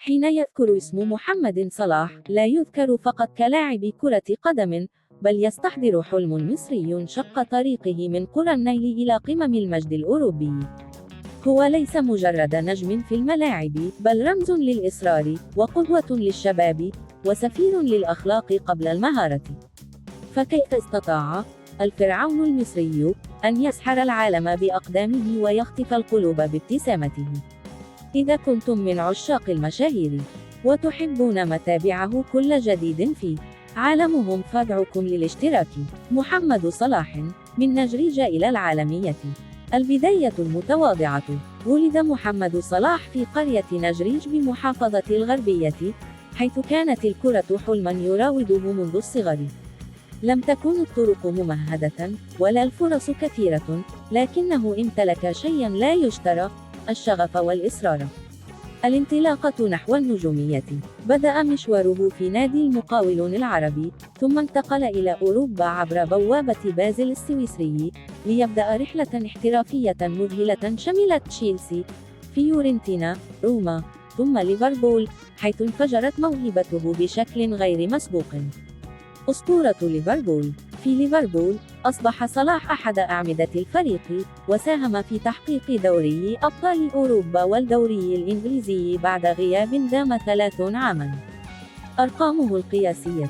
حين يذكر اسم محمد صلاح، لا يذكر فقط كلاعب كرة قدم، بل يستحضر حلم مصري شق طريقه من قرى النيل إلى قمم المجد الأوروبي. هو ليس مجرد نجم في الملاعب، بل رمز للإصرار، وقدوة للشباب، وسفير للأخلاق قبل المهارة. فكيف استطاع الفرعون المصري أن يسحر العالم بأقدامه ويخطف القلوب بابتسامته؟ إذا كنتم من عشاق المشاهير وتحبون متابعه كل جديد في عالمهم، فادعوكم للاشتراك. محمد صلاح، من نجريج إلى العالمية. البداية المتواضعة. ولد محمد صلاح في قرية نجريج بمحافظة الغربية، حيث كانت الكرة حلما يراوده منذ الصغر. لم تكن الطرق ممهدة، ولا الفرص كثيرة، لكنه امتلك شيئا لا يشترى: الشغف والإصرار. الانطلاقة نحو النجومية. بدأ مشواره في نادي المقاولون العربي، ثم انتقل إلى أوروبا عبر بوابة بازل السويسري، ليبدأ رحلة احترافية مذهلة شملت تشيلسي، فيورنتينا، روما، ثم ليفربول، حيث انفجرت موهبته بشكل غير مسبوق. أسطورة ليفربول. في ليفربول، أصبح صلاح أحد أعمدة الفريق، وساهم في تحقيق دوري أبطال أوروبا والدوري الإنجليزي بعد غياب دام 30 عاما. أرقامه القياسية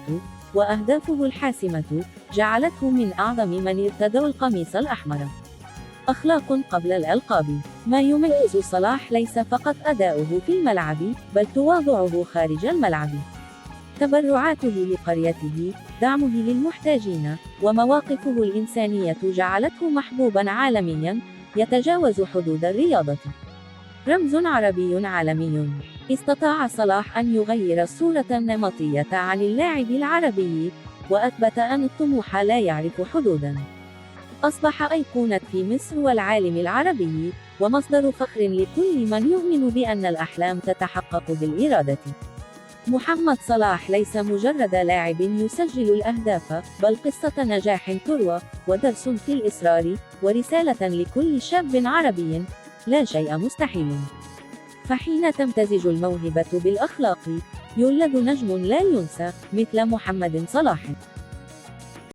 وأهدافه الحاسمة جعلته من أعظم من ارتدوا القميص الأحمر. أخلاق قبل الألقاب. ما يميز صلاح ليس فقط أداؤه في الملعب، بل تواضعه خارج الملعب. تبرعاته لقريته، دعمه للمحتاجين، ومواقفه الإنسانية جعلته محبوبا عالميا، يتجاوز حدود الرياضة. رمز عربي عالمي. استطاع صلاح أن يغير الصورة النمطية عن اللاعب العربي، وأثبت أن الطموح لا يعرف حدودا. أصبح أيقونة في مصر والعالم العربي، ومصدر فخر لكل من يؤمن بأن الأحلام تتحقق بالإرادة. محمد صلاح ليس مجرد لاعب يسجل الأهداف، بل قصة نجاح تروى، ودرس في الإصرار، ورسالة لكل شاب عربي: لا شيء مستحيل. فحين تمتزج الموهبة بالأخلاق، يولد نجم لا ينسى، مثل محمد صلاح.